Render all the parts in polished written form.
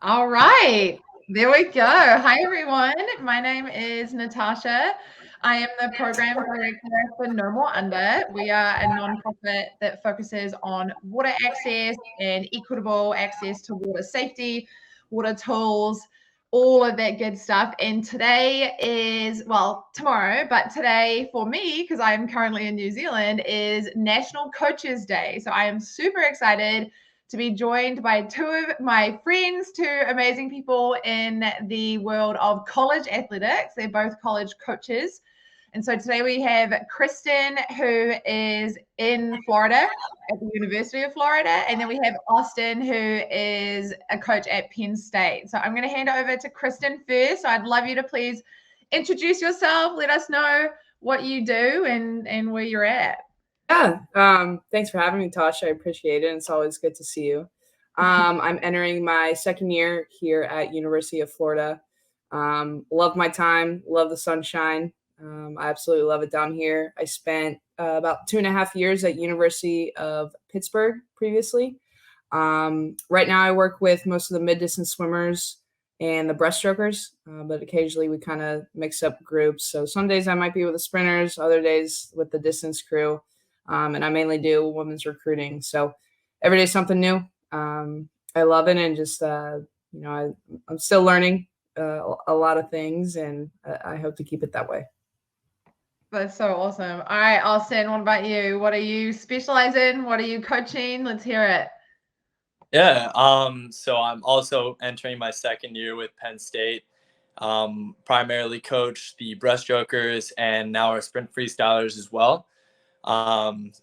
All right, there we go. Hi, everyone. My name is Natasha. I am the program director for No More Under. We are a nonprofit that focuses on water access and equitable access to water safety, water tools, all of that good stuff. And today is, well, tomorrow, but today for me, because I'm currently in New Zealand, is National Coaches Day. So I am super excited to be joined by two of my friends, two amazing people in the world of college athletics. They're both college coaches. And so today we have Kristen, who is in Florida at the University of Florida. And then we have Austin, who is a coach at Penn State. So I'm going to hand it over to Kristen first. So I'd love you to please introduce yourself. Let us know what you do and where you're at. Yeah, thanks for having me, Tasha. I appreciate it. It's always good to see you. I'm entering my second year here at University of Florida. Love my time, love the sunshine. I absolutely love it down here. I spent about 2.5 years at University of Pittsburgh previously. Right now I work with most of the mid-distance swimmers and the breaststrokers, but occasionally we kind of mix up groups. So some days I might be with the sprinters, other days with the distance crew. And I mainly do women's recruiting. So every day something new. I love it, and just I'm still learning a lot of things, and I hope to keep it that way. That's so awesome. All right, Austin, what about you? What do you specialize in? What are you coaching? Let's hear it. Yeah, so I'm also entering my second year with Penn State. Primarily coach the breaststrokers and now our sprint freestylers as well.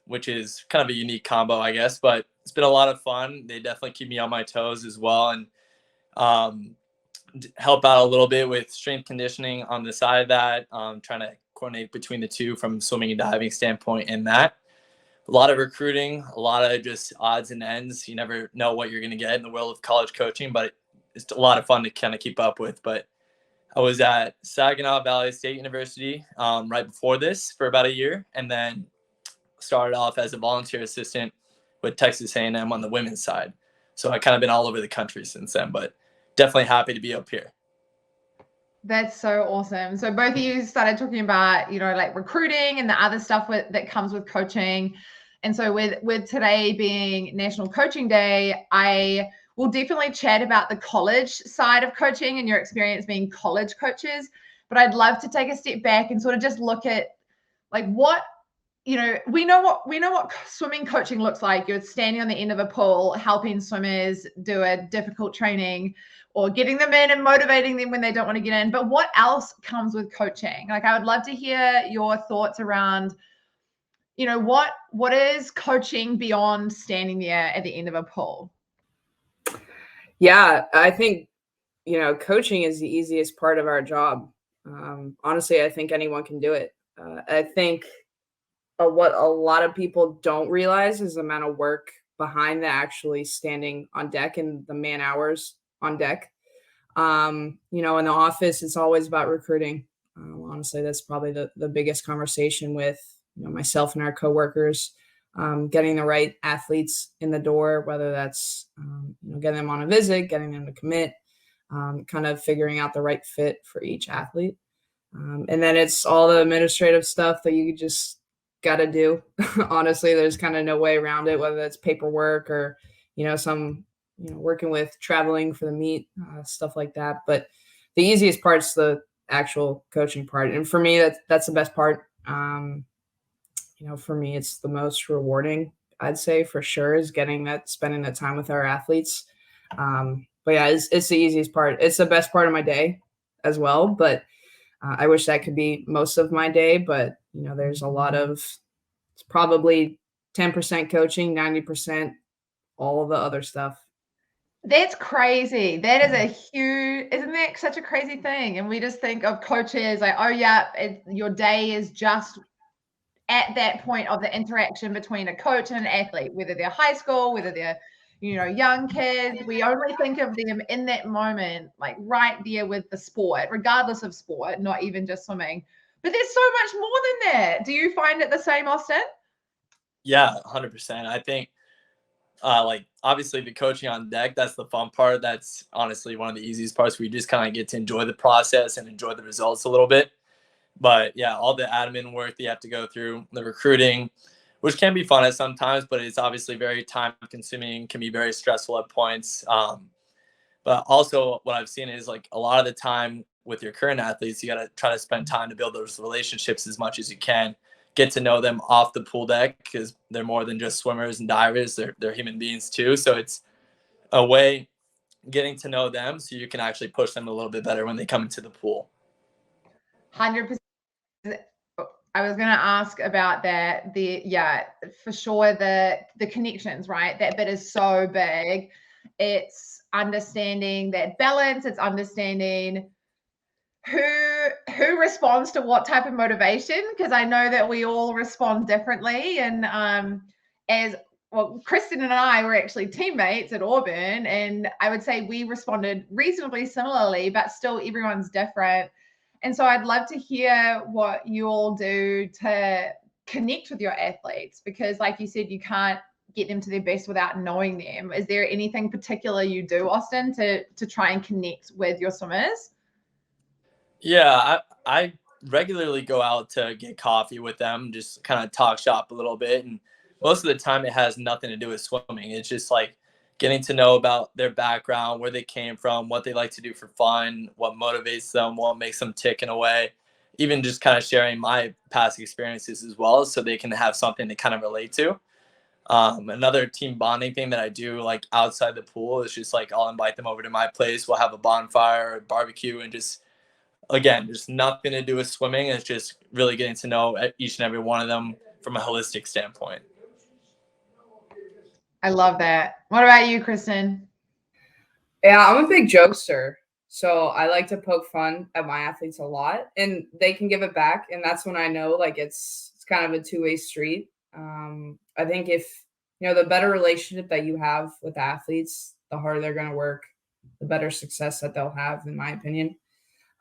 Which is kind of a unique combo, I guess, but it's been a lot of fun. They definitely keep me on my toes as well, and help out a little bit with strength conditioning on the side of that, trying to coordinate between the two from swimming and diving standpoint in that. A lot of recruiting, a lot of just odds and ends. You never know what you're going to get in the world of college coaching, but it's a lot of fun to kind of keep up with. But I was at Saginaw Valley State University right before this for about a year, and then started off as a volunteer assistant with Texas A&M on the women's side. So I kind of been all over the country since then, but definitely happy to be up here. That's so awesome. So both of you started talking about, like recruiting and the other stuff that comes with coaching. And so with today being National Coaching Day, I will definitely chat about the college side of coaching and your experience being college coaches. But I'd love to take a step back and sort of just look at like what we know what swimming coaching looks like. You're standing on the end of a pool, helping swimmers do a difficult training or getting them in and motivating them when they don't want to get in. But what else comes with coaching? Like, I would love to hear your thoughts around, what is coaching beyond standing there at the end of a pool? Yeah, I think, coaching is the easiest part of our job. Honestly, I think anyone can do it. I think what a lot of people don't realize is the amount of work behind the actually standing on deck and the man hours on deck. In the office, it's always about recruiting. Honestly, that's probably the biggest conversation with myself and our coworkers, getting the right athletes in the door, whether that's getting them on a visit, getting them to commit, kind of figuring out the right fit for each athlete. And then it's all the administrative stuff that you just got to do. Honestly, there's kind of no way around it, whether that's paperwork or, some, working with traveling for the meet, stuff like that. But the easiest part's the actual coaching part. And for me, that's the best part. For me, it's the most rewarding, I'd say, for sure, is spending that time with our athletes. But yeah, it's the easiest part. It's the best part of my day as well. But I wish that could be most of my day, but there's a lot of, it's probably 10% coaching, 90% all of the other stuff. That's crazy. That is isn't that such a crazy thing? And we just think of coaches like, oh yeah, your day is just at that point of the interaction between a coach and an athlete, whether they're high school, whether they're young kids. We only think of them in that moment, like right there with the sport, regardless of sport, not even just swimming. But there's so much more than that. Do you find it the same, Austin? Yeah, 100%. I think like obviously the coaching on deck, that's the fun part. That's honestly one of the easiest parts where you just kind of get to enjoy the process and enjoy the results a little bit. But yeah, all the admin work that you have to go through, the recruiting, which can be fun at sometimes, but it's obviously very time consuming, can be very stressful at points. But also what I've seen is like a lot of the time with your current athletes, you got to try to spend time to build those relationships as much as you can, get to know them off the pool deck, because they're more than just swimmers and divers. They're human beings too. So it's a way getting to know them so you can actually push them a little bit better when they come into the pool. 100%. I was going to ask about that. For sure. The connections, right? That bit is so big. It's understanding that balance. It's understanding who responds to what type of motivation, because I know that we all respond differently. And as well, Kristen and I were actually teammates at Auburn, and I would say we responded reasonably similarly, but still everyone's different. And so I'd love to hear what you all do to connect with your athletes, because like you said, you can't get them to their best without knowing them. Is there anything particular you do, Austin, to try and connect with your swimmers? Yeah, I regularly go out to get coffee with them, just kind of talk shop a little bit. And most of the time it has nothing to do with swimming. It's just like getting to know about their background, where they came from, what they like to do for fun, what motivates them, what makes them tick in a way. Even just kind of sharing my past experiences as well, so they can have something to kind of relate to. Another team bonding thing that I do like outside the pool is just like I'll invite them over to my place. We'll have a bonfire or barbecue, and just again, just nothing to do with swimming. It's just really getting to know each and every one of them from a holistic standpoint. I love that. What about you, Kristen? Yeah, I'm a big jokester. So I like to poke fun at my athletes a lot, and they can give it back. And that's when I know like it's kind of a two-way street. I think if, the better relationship that you have with athletes, the harder they're going to work, the better success that they'll have, in my opinion.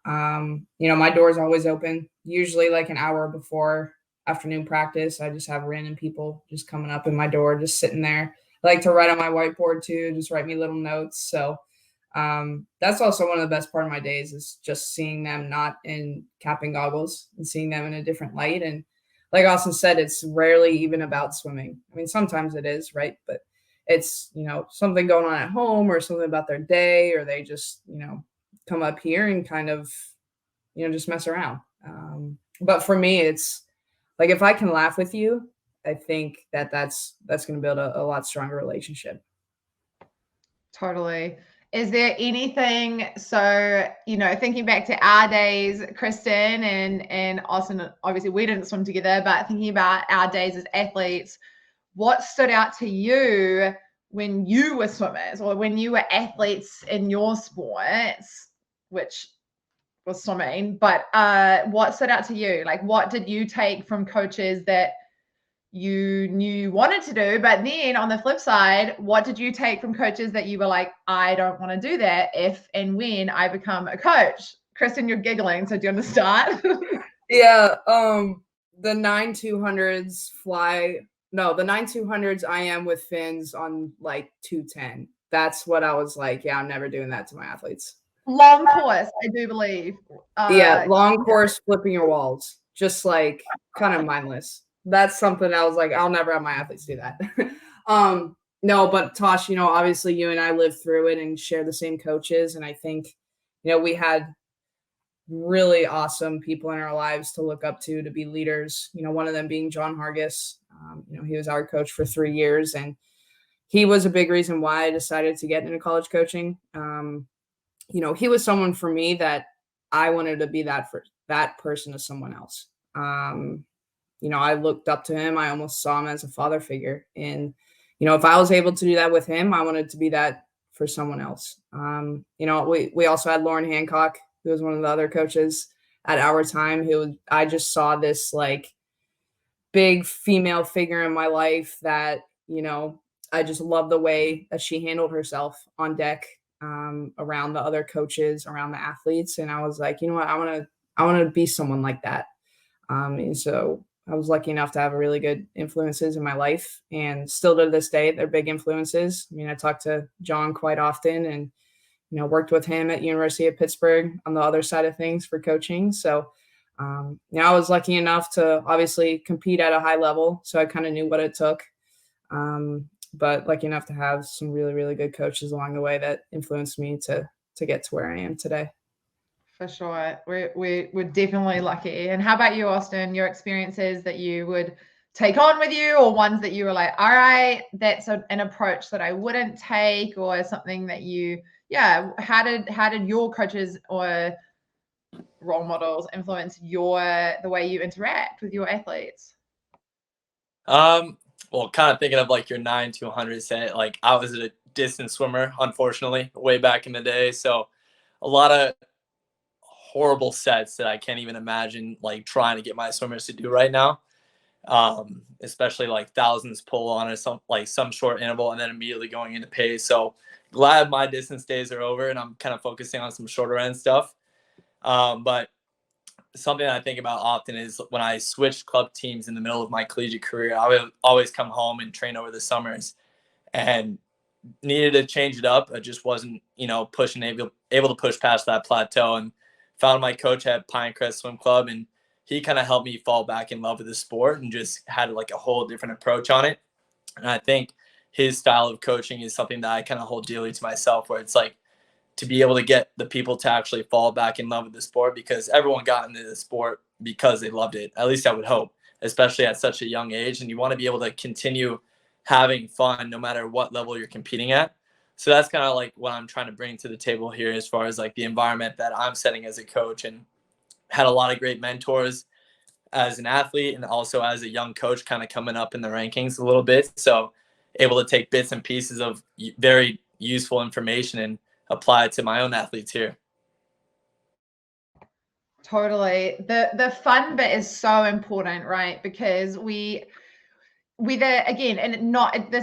My door is always open, usually like an hour before afternoon practice. I just have random people just coming up in my door, just sitting there. I like to write on my whiteboard too, just write me little notes. So that's also one of the best part of my days, is just seeing them not in cap and goggles and seeing them in a different light. And like Austin said, it's rarely even about swimming. I mean, sometimes it is, right? But it's, something going on at home or something about their day, or they just, come up here and kind of, just mess around. But for me, it's like, if I can laugh with you, I think that's going to build a lot stronger relationship. Totally. Is there anything, so, thinking back to our days, Kristen and Austin, obviously we didn't swim together, but thinking about our days as athletes, what stood out to you when you were swimmers, or when you were athletes in your sports, which was swimming, but what stood out to you? Like, what did you take from coaches that you knew you wanted to do, but then on the flip side, what did you take from coaches that you were like, I don't want to do that if and when I become a coach? Kristen, you're giggling, so do you want to start? Yeah, the 9-200s the 9-200s I am with fins on like 210. That's what I was like, yeah, I'm never doing that to my athletes. Long course, I do believe. Long course, flipping your walls, just like kind of mindless. That's something I was like, I'll never have my athletes do that. No, but Tosh, obviously you and I lived through it and share the same coaches. And I think, we had really awesome people in our lives to look up to be leaders. One of them being John Hargis. He was our coach for 3 years, and he was a big reason why I decided to get into college coaching. He was someone for me that I wanted to be that person to someone else. I looked up to him. I almost saw him as a father figure. And, if I was able to do that with him, I wanted to be that for someone else. We also had Lauren Hancock, who was one of the other coaches at our time, I just saw this like big female figure in my life that, I just love the way that she handled herself on deck, around the other coaches, around the athletes. And I was like, I want to be someone like that. And so I was lucky enough to have really good influences in my life, and still to this day, they're big influences. I mean, I talk to John quite often, and worked with him at University of Pittsburgh on the other side of things for coaching. So, I was lucky enough to obviously compete at a high level, so I kind of knew what it took. But lucky enough to have some really, really good coaches along the way that influenced me to get to where I am today. For sure. We're definitely lucky. And how about you, Austin? Your experiences that you would take on with you, or ones that you were like, all right, that's an approach that I wouldn't take, or something that how did your coaches or role models influence the way you interact with your athletes? Well, kind of thinking of like your 9 to 100 set, like I was a distance swimmer, unfortunately, way back in the day. So a lot of horrible sets that I can't even imagine like trying to get my swimmers to do right now. Especially like thousands pull on some short interval and then immediately going into pace. So glad my distance days are over and I'm kind of focusing on some shorter end stuff. But something I think about often is when I switched club teams in the middle of my collegiate career, I would always come home and train over the summers and needed to change it up. I just wasn't, able to push past that plateau, and found my coach at Pinecrest Swim Club, and he kind of helped me fall back in love with the sport and just had like a whole different approach on it. And I think his style of coaching is something that I kind of hold dearly to myself, where it's like to be able to get the people to actually fall back in love with the sport, because everyone got into the sport because they loved it. At least I would hope, especially at such a young age. And you want to be able to continue having fun no matter what level you're competing at. So that's kind of like what I'm trying to bring to the table here, as far as like the environment that I'm setting as a coach, and had a lot of great mentors as an athlete and also as a young coach, kind of coming up in the rankings a little bit. So able to take bits and pieces of very useful information and apply it to my own athletes here. Totally. The fun bit is so important, right? Because this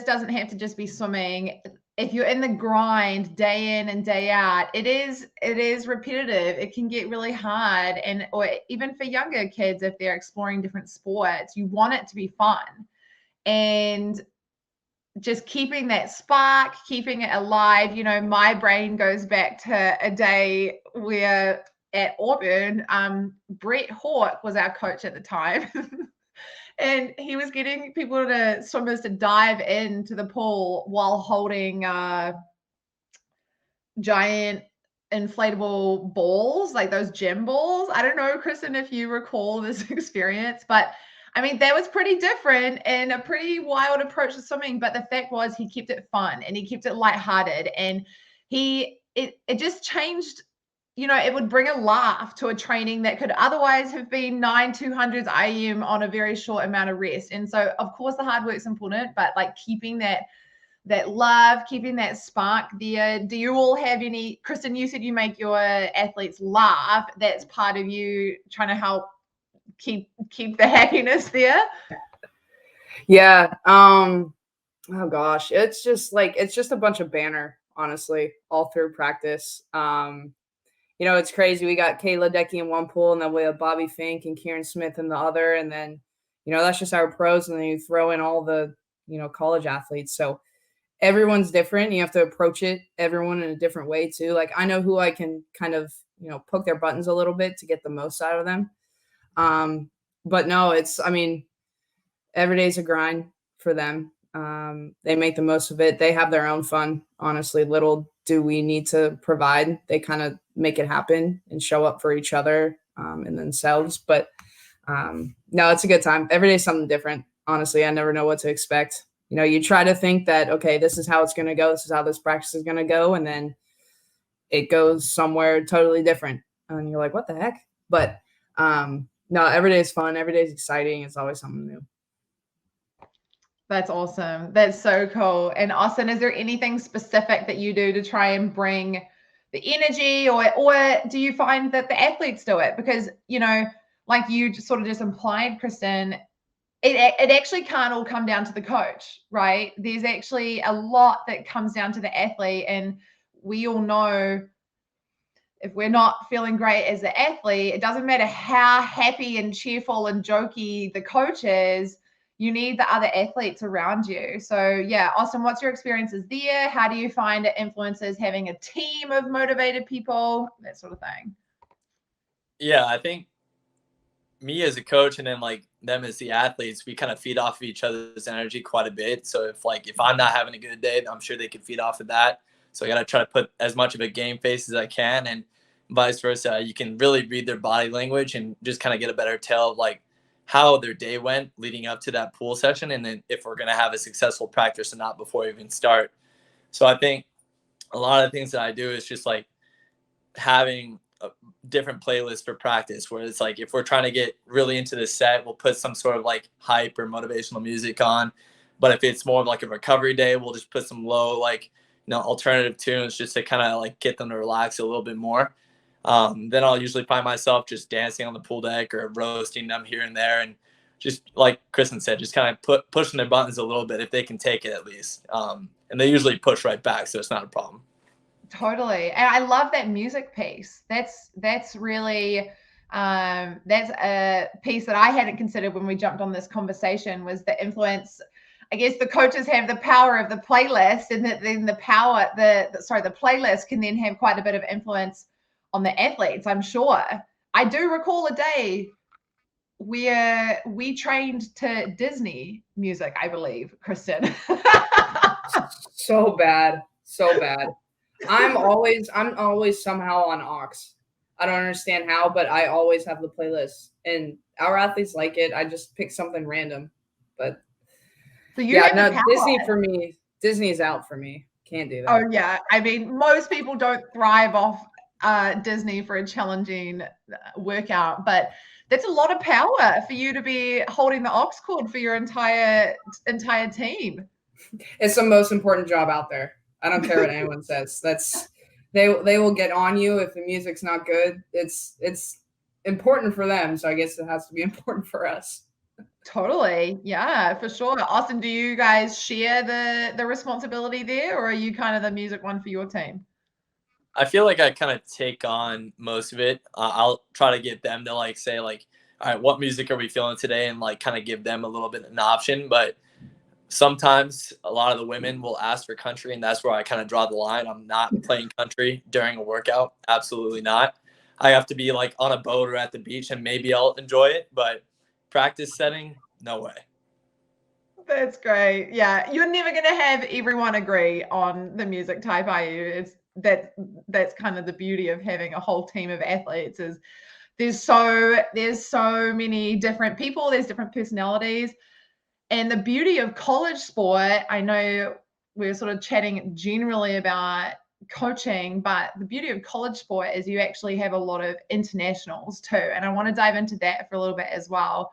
doesn't have to just be swimming. If you're in the grind day in and day out, it is repetitive. It can get really hard. Or even for younger kids, if they're exploring different sports, you want it to be fun. And just keeping that spark, keeping it alive. My brain goes back to a day where at Auburn, Brett Hawke was our coach at the time. And he was getting swimmers to dive into the pool while holding giant inflatable balls, like those gym balls. I don't know, Kristen, if you recall this experience, but I mean, that was pretty different and a pretty wild approach to swimming. But the fact was, he kept it fun and he kept it lighthearted, and it just changed. It would bring a laugh to a training that could otherwise have been 9 200s IM on a very short amount of rest. And so, of course, the hard work's important, but like keeping that love, keeping that spark there. Do you all have any, Kristen, you said you make your athletes laugh. That's part of you trying to help keep the happiness there? Yeah. Oh gosh, it's just a bunch of banner, honestly, all through practice. It's crazy. We got Kayla Decky in one pool, and then we have Bobby Fink and Kieran Smith in the other. And then, that's just our pros. And then you throw in all the, college athletes. So everyone's different. You have to approach everyone in a different way too. Like, I know who I can kind of, poke their buttons a little bit to get the most out of them. But no, every day's a grind for them. They make the most of it. They have their own fun. Honestly, little do we need to provide. They kind of make it happen and show up for each other and themselves. But no, it's a good time. Every day's something different. Honestly, I never know what to expect. You try to think that, okay, this is how it's going to go. This is how this practice is going to go. And then it goes somewhere totally different. And you're like, what the heck? But no, every day is fun. Every day is exciting. It's always something new. That's awesome. That's so cool. And Austin, is there anything specific that you do to try and bring the energy, or do you find that the athletes do it? Because, like you just implied, Kristen, it actually can't all come down to the coach, right? There's actually a lot that comes down to the athlete. And we all know if we're not feeling great as an athlete, it doesn't matter how happy and cheerful and jokey the coach is, you need the other athletes around you. So yeah, Austin, what's your experiences there? How do you find it influences having a team of motivated people, that sort of thing? Yeah, I think me as a coach and then like them as the athletes, we kind of feed off of each other's energy quite a bit. So if I'm not having a good day, I'm sure they can feed off of that. So I got to try to put as much of a game face as I can, and vice versa. You can really read their body language and just kind of get a better tell of like how their day went leading up to that pool session, and then if we're going to have a successful practice or not before we even start. So I think a lot of the things that I do is just like having a different playlist for practice, where it's like if we're trying to get really into the set, we'll put some sort of like hype or motivational music on. But if it's more of like a recovery day, we'll just put some low, like, alternative tunes just to kind of like get them to relax a little bit more. Then I'll usually find myself just dancing on the pool deck or roasting them here and there, and just like Kristen said, just kind of pushing their buttons a little bit if they can take it at least. And they usually push right back, so it's not a problem. Totally. And I love that music piece. That's really that's a piece that I hadn't considered when we jumped on this conversation, was the influence. I guess the coaches have the power of the playlist, and that then the playlist can then have quite a bit of influence on the athletes, I'm sure. I do recall a day where we trained to Disney music, I believe, Kristen. So bad. I'm always somehow on aux. I don't understand how, but I always have the playlist, and our athletes like it. I just pick something random, but so Disney's out for me. Can't do that. Oh yeah, I mean, most people don't thrive off Disney for a challenging workout, but that's a lot of power for you to be holding the aux cord for your entire team. It's the most important job out there. I don't care what anyone says. They will get on you if the music's not good. It's important for them, so I guess it has to be important for us. Totally. Yeah, for sure. Austin, do you guys share the responsibility there, or are you kind of the music one for your team? I feel like I kind of take on most of it. I'll try to get them to like say like, all right, what music are we feeling today? And like kind of give them a little bit of an option. But sometimes a lot of the women will ask for country, and that's where I kind of draw the line. I'm not playing country during a workout. Absolutely not. I have to be like on a boat or at the beach, and maybe I'll enjoy it. But practice setting, no way. That's great. Yeah, you're never going to have everyone agree on the music type, are you? That's kind of the beauty of having a whole team of athletes, is there's so many different people, there's different personalities. And the beauty of college sport, I know we're sort of chatting generally about coaching, but the beauty of college sport is you actually have a lot of internationals too. And I want to dive into that for a little bit as well.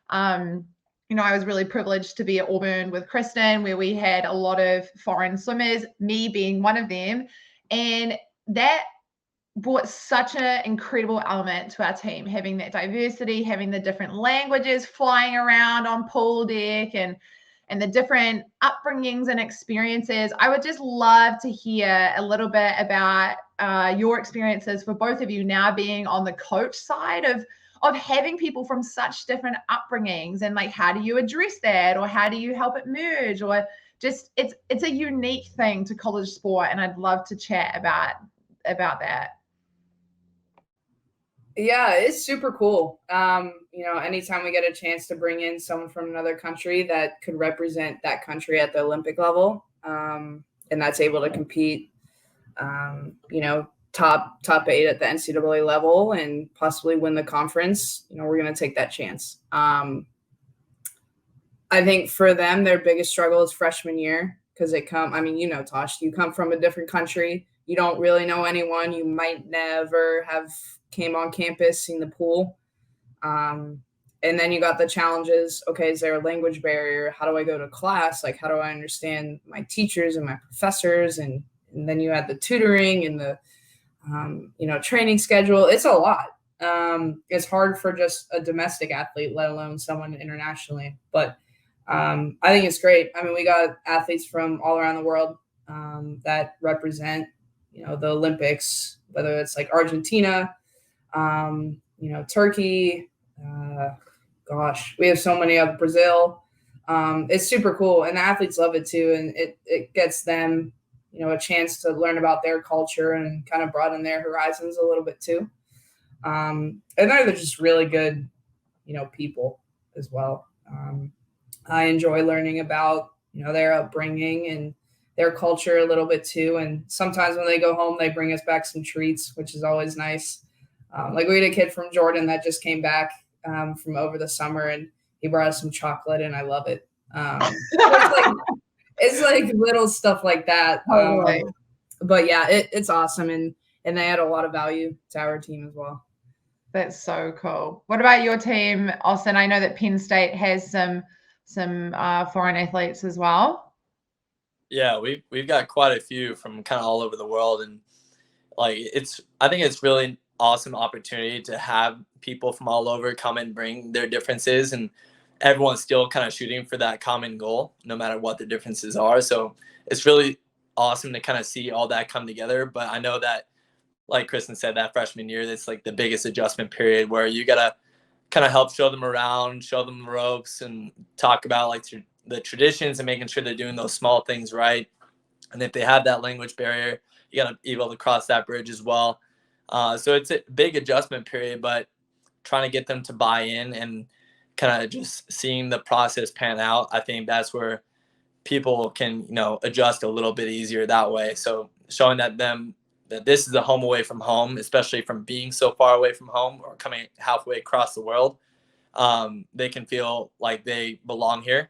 I was really privileged to be at Auburn with Kristen, where we had a lot of foreign swimmers, me being one of them. And that brought such an incredible element to our team, having that diversity, having the different languages flying around on pool deck, and the different upbringings and experiences. I would just love to hear a little bit about your experiences for both of you now being on the coach side of having people from such different upbringings, and like, how do you address that, or how do you help it merge, or just it's a unique thing to college sport, and I'd love to chat about that. Yeah, it's super cool. Anytime we get a chance to bring in someone from another country that could represent that country at the Olympic level, and that's able to compete, top 8 at the NCAA level and possibly win the conference, we're going to take that chance. I think for them, their biggest struggle is freshman year, because Tosh, you come from a different country. You don't really know anyone. You might never have came on campus, seen the pool. And then you got the challenges. Okay, is there a language barrier? How do I go to class? Like, how do I understand my teachers and my professors? And then you had the tutoring and the, training schedule. It's a lot. It's hard for just a domestic athlete, let alone someone internationally. But I think it's great. I mean, we got athletes from all around the world that represent the Olympics, whether it's like Argentina, Turkey, we have so many of Brazil. It's super cool, and the athletes love it too, and it gets them, a chance to learn about their culture and kind of broaden their horizons a little bit too. And they're just really good, people as well. I enjoy learning about, their upbringing and their culture a little bit too. And sometimes when they go home, they bring us back some treats, which is always nice. Like we had a kid from Jordan that just came back from over the summer, and he brought us some chocolate, and I love it. It's like little stuff like that. But yeah, it's awesome, and they add a lot of value to our team as well. That's so cool. What about your team, Austin? I know that Penn State has some foreign athletes as well. Yeah, we've got quite a few from kind of all over the world, and I think it's really awesome opportunity to have people from all over come and bring their differences, and everyone's still kind of shooting for that common goal, no matter what the differences are. So it's really awesome to kind of see all that come together. But I know that, like Kristen said, that freshman year, that's like the biggest adjustment period where you got to kind of help show them around, show them the ropes, and talk about like the traditions and making sure they're doing those small things right. And if they have that language barrier, you got to be able to cross that bridge as well. So it's a big adjustment period, but trying to get them to buy in and kind of just seeing the process pan out, I think that's where people can, adjust a little bit easier that way. So showing that this is a home away from home, especially from being so far away from home or coming halfway across the world, they can feel like they belong here.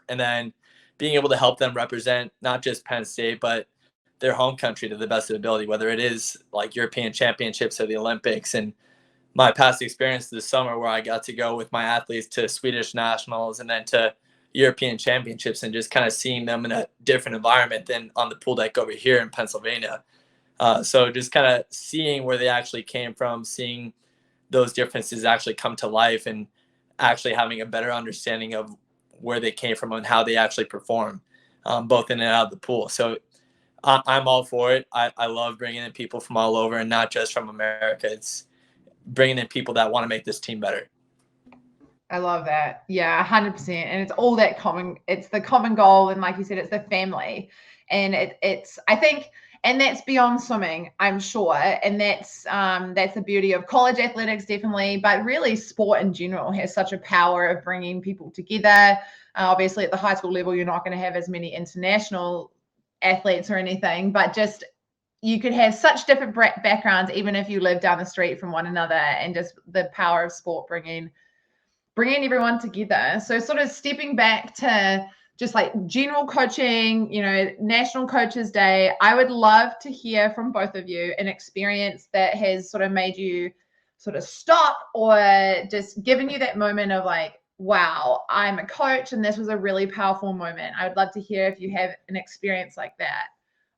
And then being able to help them represent not just Penn State, but their home country to the best of ability, whether it is like European championships or the Olympics. And my past experience this summer where I got to go with my athletes to Swedish nationals and then to European championships, and just kind of seeing them in a different environment than on the pool deck over here in Pennsylvania. So just kind of seeing where they actually came from, seeing those differences actually come to life, and actually having a better understanding of where they came from and how they actually perform, both in and out of the pool. So I'm all for it. I love bringing in people from all over, and not just from America. It's bringing in people that want to make this team better. I love that. Yeah, 100%. And it's all that it's the common goal. And like you said, it's the family. And it's, I think, and that's beyond swimming, I'm sure. And that's the beauty of college athletics, definitely. But really, sport in general has such a power of bringing people together. Obviously, at the high school level, you're not going to have as many international athletes or anything, but just you could have such different backgrounds, even if you live down the street from one another, and just the power of sport bringing everyone together. So sort of stepping back to just like general coaching, National Coaches Day, I would love to hear from both of you an experience that has sort of made you sort of stop, or just given you that moment of like, wow, I'm a coach and this was a really powerful moment. I would love to hear if you have an experience like that.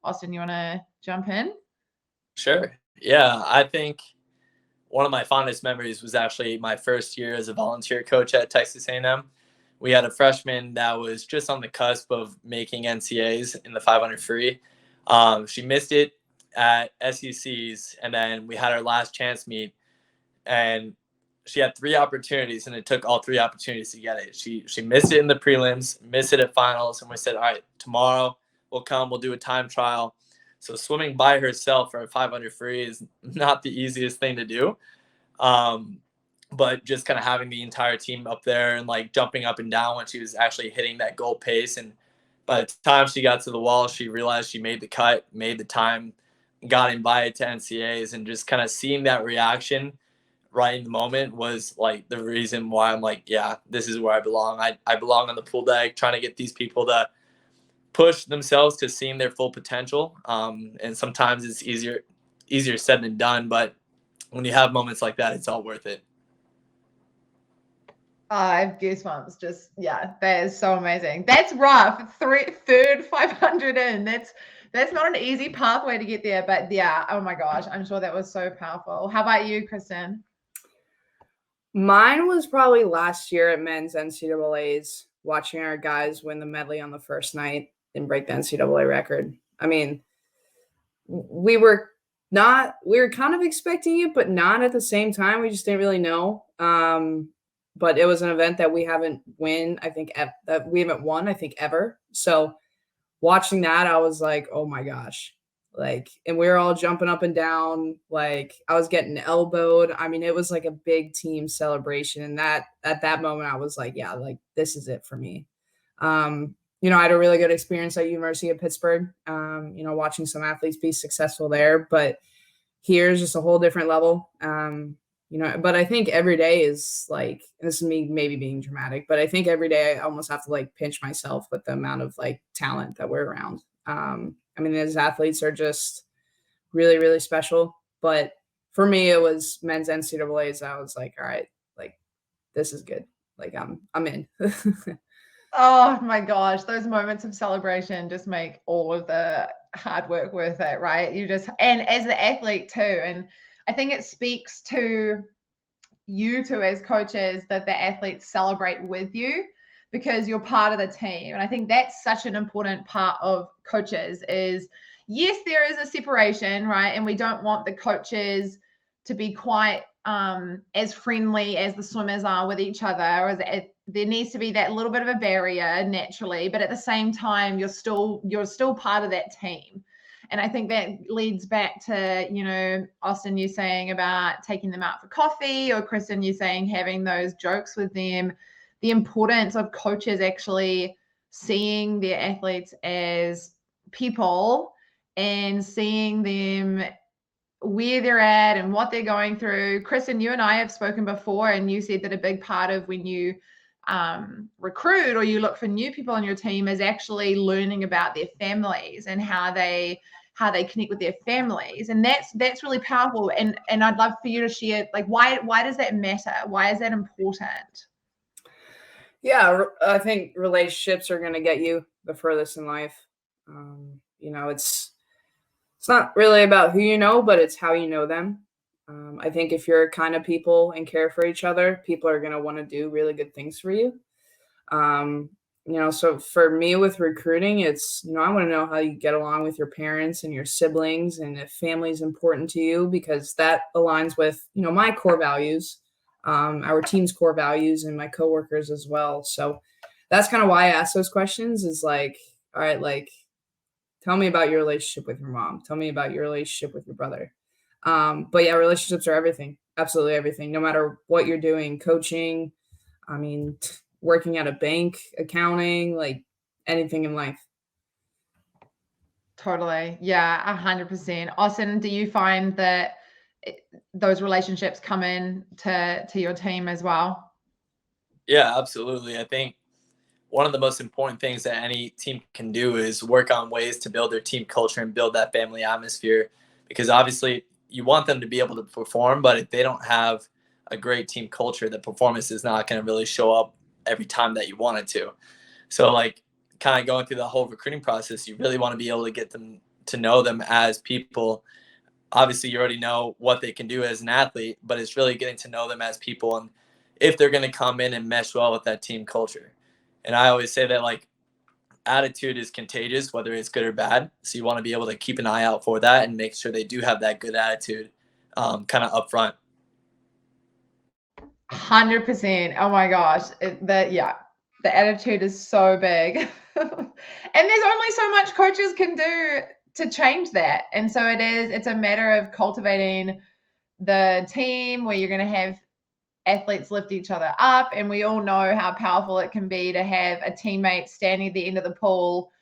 Austin, you want to jump in? Sure. Yeah, I think one of my fondest memories was actually my first year as a volunteer coach at Texas A&M. We had a freshman that was just on the cusp of making NCAAs in the 500 free. She missed it at SECs, and then we had our last chance meet, and she had 3 opportunities, and it took all 3 opportunities to get it. She missed it in the prelims, missed it at finals, and we said, all right, tomorrow we'll come, we'll do a time trial. So swimming by herself for a 500 free is not the easiest thing to do. But just kind of having the entire team up there and like jumping up and down when she was actually hitting that goal pace. And by the time she got to the wall, she realized she made the cut, made the time, got invited to NCAAs, and just kind of seeing that reaction right in the moment was like the reason why I'm like, yeah, this is where I belong. I belong on the pool deck, trying to get these people to push themselves to seeing their full potential. And sometimes it's easier said than done, but when you have moments like that, it's all worth it. I have goosebumps. Just, yeah, that is so amazing. That's rough. Third 500 in. That's not an easy pathway to get there, but yeah, oh my gosh, I'm sure that was so powerful. How about you, Kristen? Mine was probably last year at men's NCAAs, watching our guys win the medley on the first night and break the NCAA record. I mean, we were kind of expecting it, but not at the same time. We just didn't really know. But it was an event that we haven't won, I think, ever. So watching that, I was like, oh my gosh. Like, and we were all jumping up and down. Like, I was getting elbowed. I mean, it was like a big team celebration. And that at that moment, I was like, yeah, like this is it for me. I had a really good experience at University of Pittsburgh, watching some athletes be successful there, but here's just a whole different level. But I think every day is like, this is me maybe being dramatic, but I think every day I almost have to like pinch myself with the amount of like talent that we're around. These athletes are just really, really special. But for me, it was men's NCAAs. I was like, all right, like this is good. Like I'm in. Oh my gosh, those moments of celebration just make all of the hard work worth it, right? And as the athlete too. And I think it speaks to you two as coaches that the athletes celebrate with you because you're part of the team. And I think that's such an important part of coaches is, yes, there is a separation, right? And we don't want the coaches to be quite as friendly as the swimmers are with each other, or there needs to be that little bit of a barrier naturally, but at the same time, you're still part of that team. And I think that leads back to, Austin, you saying about taking them out for coffee, or Kristen, you saying having those jokes with them, the importance of coaches actually seeing their athletes as people and seeing them where they're at and what they're going through. Kristen, you and I have spoken before, and you said that a big part of when you recruit or you look for new people on your team is actually learning about their families and how they connect with their families. And that's really powerful. And I'd love for you to share, like, why does that matter? Why is that important? Yeah, I think relationships are going to get you the furthest in life. It's not really about who you know, but it's how you know them. I think if you're kind of people and care for each other, people are going to want to do really good things for you. So for me with recruiting, it's, I want to know how you get along with your parents and your siblings, and if family is important to you, because that aligns with, my core values, our team's core values, and my coworkers as well. So that's kind of why I ask those questions, is like, all right, like, tell me about your relationship with your mom. Tell me about your relationship with your brother. But yeah, relationships are everything. Absolutely everything. No matter what you're doing, coaching, working at a bank, accounting, like anything in life. Totally. Yeah, 100%. Austin, do you find that those relationships come in to your team as well? Yeah, absolutely. I think one of the most important things that any team can do is work on ways to build their team culture and build that family atmosphere, because obviously you want them to be able to perform, but if they don't have a great team culture, the performance is not going to really show up every time that you want it to. So like kind of going through the whole recruiting process, you really want to be able to get them to know them as people. Obviously you already know what they can do as an athlete, but it's really getting to know them as people and if they're going to come in and mesh well with that team culture. And I always say that like attitude is contagious, whether it's good or bad. So you want to be able to keep an eye out for that and make sure they do have that good attitude kind of up front. 100%. Oh my gosh. The attitude is so big. And there's only so much coaches can do to change that. And so it's a matter of cultivating the team where you're going to have athletes lift each other up. And we all know how powerful it can be to have a teammate standing at the end of the pool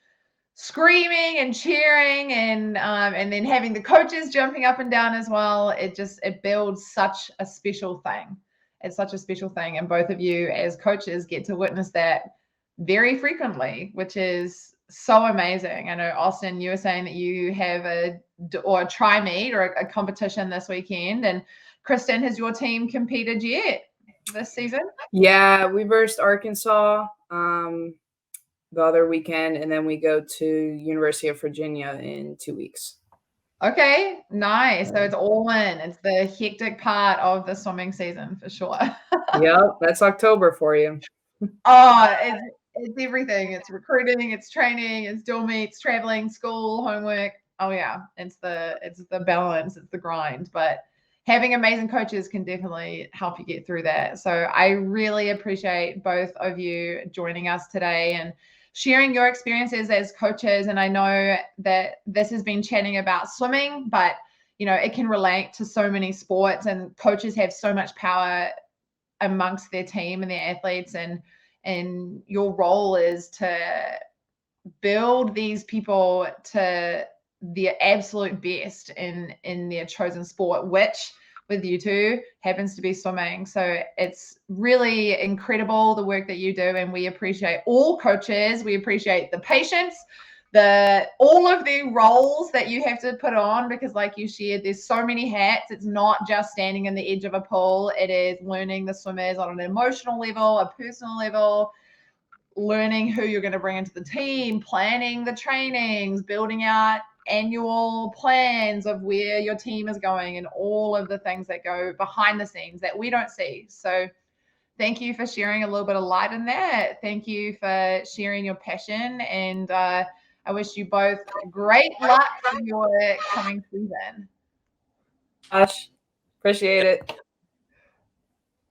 screaming and cheering, and then having the coaches jumping up and down as well. It builds such a special thing. It's such a special thing. And both of you as coaches get to witness that very frequently, which is so amazing. I know, Austin, you were saying that you have a try meet or a competition this weekend. And Kristen, has your team competed yet this season? Yeah, we versed Arkansas the other weekend, and then we go to University of Virginia in 2 weeks. Okay, nice. So it's all in. It's the hectic part of the swimming season for sure. Yep, that's October for you. Oh, it's everything. It's recruiting, it's training, it's dual meets, traveling, school, homework, Oh yeah, it's the balance, it's the grind, but having amazing coaches can definitely help you get through that. So I really appreciate both of you joining us today and sharing your experiences as coaches. And I know that this has been chatting about swimming, but it can relate to so many sports, and coaches have so much power amongst their team and their athletes, and your role is to build these people to the absolute best in their chosen sport, which with you two happens to be swimming. So it's really incredible the work that you do, and we appreciate all coaches. We appreciate the patience, all of the roles that you have to put on, because like you shared, there's so many hats. It's not just standing in the edge of a pool. It is learning the swimmers on an emotional level, a personal level, learning who you're going to bring into the team, planning the trainings, building out annual plans of where your team is going, and all of the things that go behind the scenes that we don't see. So thank you for sharing a little bit of light in that. Thank you for sharing your passion, and I wish you both great luck for your coming season. Gosh, appreciate it.